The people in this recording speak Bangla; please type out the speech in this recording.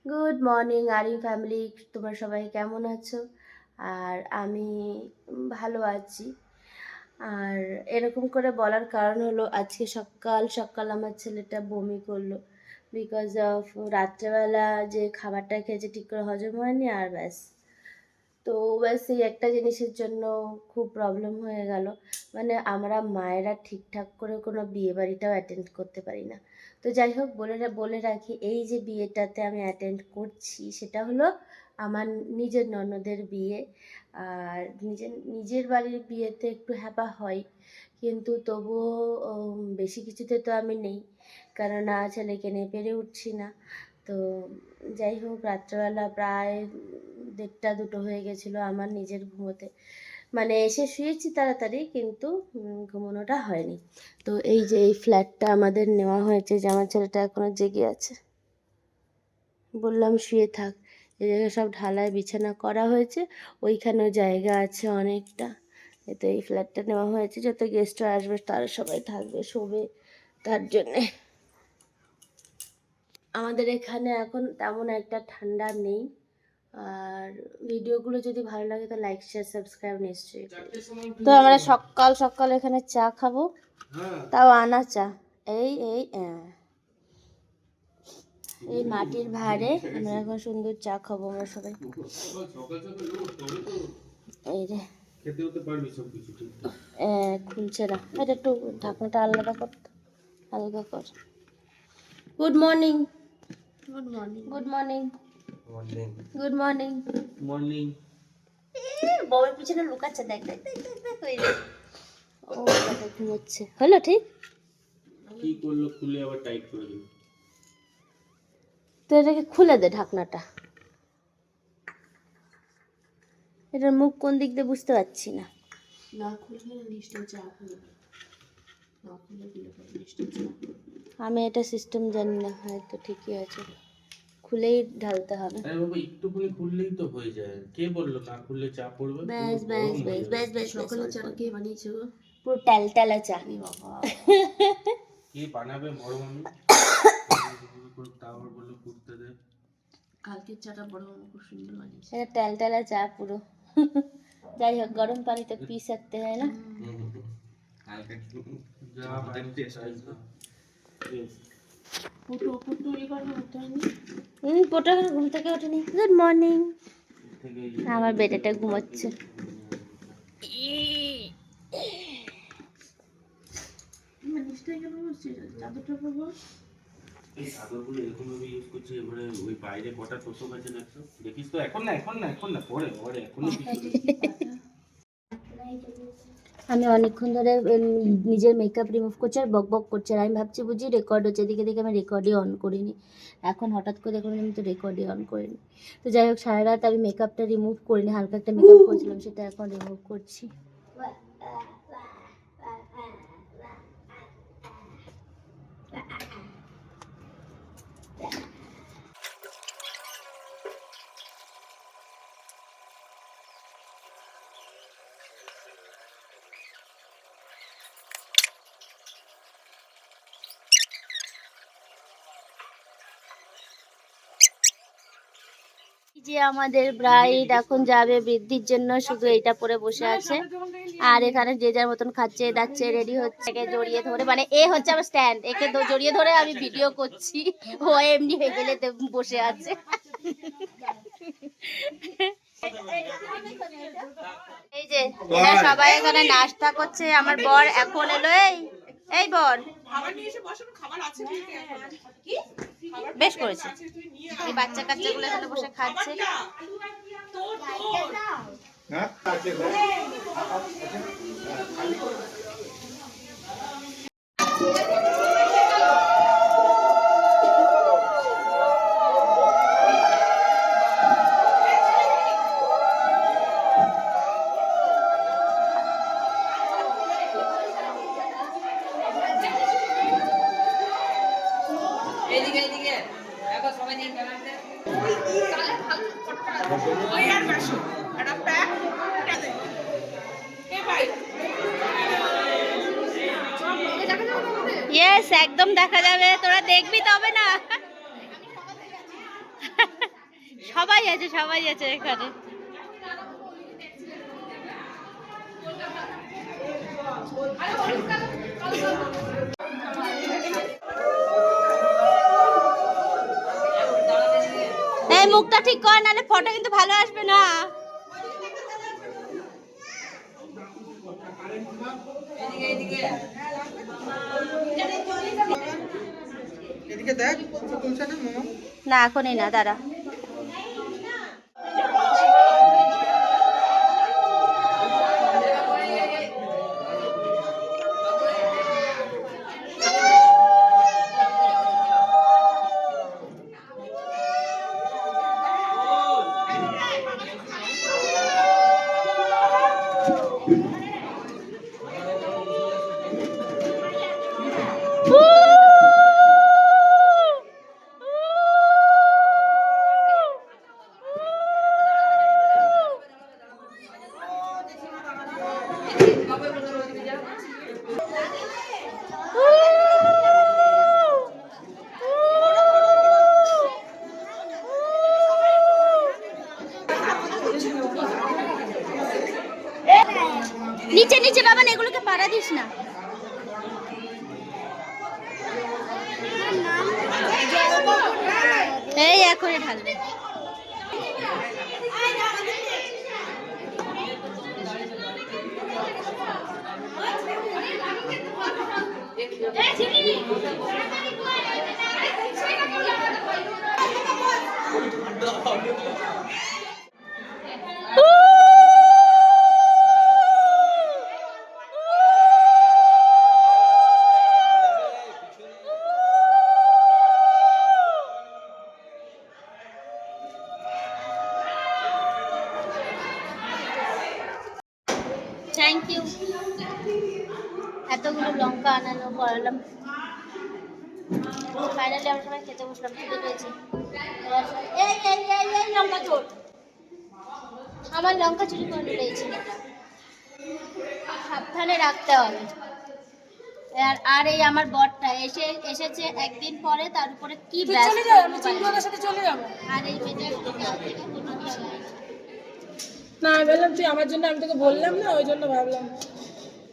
গুড মর্নিং আরিম ফ্যামিলি, তোমরা সবাই কেমন আছো? আর আমি ভালো আছি। আর এরকম করে বলার কারণ হলো আজকে সকাল সকাল আমার ছেলেটা বমি করলো, বিকজ অফ রাত্রেবেলা যে খাবারটা খেয়েছে ঠিক করে হজম হয়নি। আর ব্যাস, তো ব্যাস এই একটা জিনিসের জন্য খুব প্রবলেম হয়ে গেল। মানে আমরা মায়েরা ঠিকঠাক করে কোনো বিয়ে বাড়িটাও অ্যাটেন্ড করতে পারি না। তো যাই হোক, বলে রাখি, এই যে বিয়েটাতে আমি অ্যাটেন্ড করছি সেটা হলো আমার নিজের ননদের বিয়ে। আর নিজের বাড়ির বিয়েতে একটু হ্যাপা হয়, কিন্তু তবুও বেশি কিছুতে তো আমি নেই, কেননা ছেলেকে নিয়ে পেরে উঠছি না। তো যাই হোক, রাত্রেবেলা প্রায় 1:30-2 হয়ে গেছিলো আমার নিজের ঘুমোতে। মানে এসে শুয়েছি তাড়াতাড়ি, কিন্তু ঘুমানোটা হয়নি। তো এই যে এই ফ্ল্যাটটা আমাদের নেওয়া হয়েছে, যে আমার ছেলেটা এখনো জেগে আছে, বললাম শুয়ে থাক। এই জায়গায় সব ঢালাই বিছানা করা হয়েছে, ওইখানেও জায়গা আছে অনেকটা। তো এই ফ্ল্যাটটা নেওয়া হয়েছে, যত গেস্টরা আসবে তারা সবাই থাকবে, শোবে, তার জন্যে। আমাদের এখানে এখন তেমন একটা ঠান্ডা নেই। আর ভিডিওগুলো যদি ভালো লাগে তো লাইক শেয়ার সাবস্ক্রাইব নিশ্চয়ই করবে। তো আমরা সকাল সকাল এখানে চা খাবো, তাও আনা চা। এই এই এই মাটির ভাঁড়ে আমরা এখন সুন্দর চা খাবো আমরা সবাই। এই রে, খুলছে না, এটা একটু ঢাকনাটা আলাদা কর, আলাদা কর। Good morning, good morning, good morning, good morning, morning. বউয়ের পিছনে লুকাচ্ছে, দেখ দেখ দেখ দেখ দেখ, ওই রে। ও বাবা ঘুমোচ্ছে, হলো ঠিক। কি করলো, খুলে আবার টাইট করে দিল। তো এটাকে খুলে দে ঢাকনাটা, এটার মুখ কোন দিক দিয়ে বুঝতে পারছি না। না খুলে নিশ্চয় চা খুলে, না খুলে দিলে নিশ্চয় চা। আমি এটা সিস্টেম জানি না, হয়তো ঠিকই আছে, খুলেই ঢালতে হবে। আরে বাবা, একটুখানি খুললেই তো হয়ে যায়। কে বললো না খুললে চা পড়বে? ব্যাস ব্যাস ব্যাস ব্যাস ব্যাস। সকালে চাটা কে বানিয়েছে গো? পুরো টালটালা চা। বাবা, কে বানাবে? বড় মামি। তারপর বললো ফুটতে দে। কালকের চাটা বড় মামি খুব সুন্দর বানিয়েছে। এটা টালটালা চা পুরো। যাই হোক, গরম পানিতে পি सकते हैं না। কালকে যা বাইরে টেস্ট আসবে। পোটা ঘুম থেকে ওঠেনি। Good morning. আমার বেটাটা ঘুমাচ্ছে। এই চাদরগুলো এরকম ভাবে ইউজ করছে, এবারে ওই বাইরে কটা তোষক আছে দেখছো, দেখিস তো। এখন না এখন না এখন না, পরে পরে, এখনো আমি অনেকক্ষণ ধরে নিজের মেকআপ রিমুভ করছি আর বক বক করছি। আর আমি ভাবছি বুঝি রেকর্ড হচ্ছে, এদিকে দেখে আমি রেকর্ডই অন করিনি। এখন হঠাৎ করে দেখলাম আমি তো রেকর্ডই অন করিনি। তো যাই হোক, সারা রাত আমি মেকআপটা রিমুভ করিনি, হালকা একটা মেকআপ করেছিলাম, সেটা এখন রিমুভ করছি। যে আমাদের ব্রাইড এখন যাবে বৃদ্ধির জন্য, শুধু এইটা পরে বসে আছে। আর এখানে যে যার মতন খাচ্ছে দাচ্ছে, রেডি হচ্ছে। একে জড়িয়ে ধরে, মানে এ হচ্ছে আমার স্ট্যান্ড, একে জড়িয়ে ধরে আমি ভিডিও করছি, ও এমনি হেগেলে বসে আছে। এই যে এরা সবাই এখানে নাস্তা করছে। আমার বর এখন এলো। এই বর, বেশ করেছে। এই বাচ্চা কাচ্চাগুলো এখানে বসে খাচ্ছে। ইয়েস, একদম দেখা যাবে, তোরা দেখবি তবে না। সবাই আছে এখানে। এই মুখটা ঠিক কর, নাহলে ফটো কিন্তু ভালো আসবে না। না এখনই না, দাঁড়া। নিচে নিচে বাবা, এগুলোকে পাড়া দিস না। এই এখনই ঢালবে। Thank you. এতগুলো লঙ্কা আনানো করালাম। ফাইনালি আমরা সবাই খেতে বসলাম, খেতে পেয়েছি। এই লঙ্কা চোর, আমার লঙ্কা চুরি করে নিয়েছি, সাবধানে রাখতে হবে। আর এই আমার বরটা এসেছে একদিন পরে, তার উপরে কি ব্যস্ত। চলে যাবো। আর এই মেয়েটা না, আমি বললাম তুই আমার জন্য, আমি তোকে বললাম না, ওই জন্য ভাবলাম।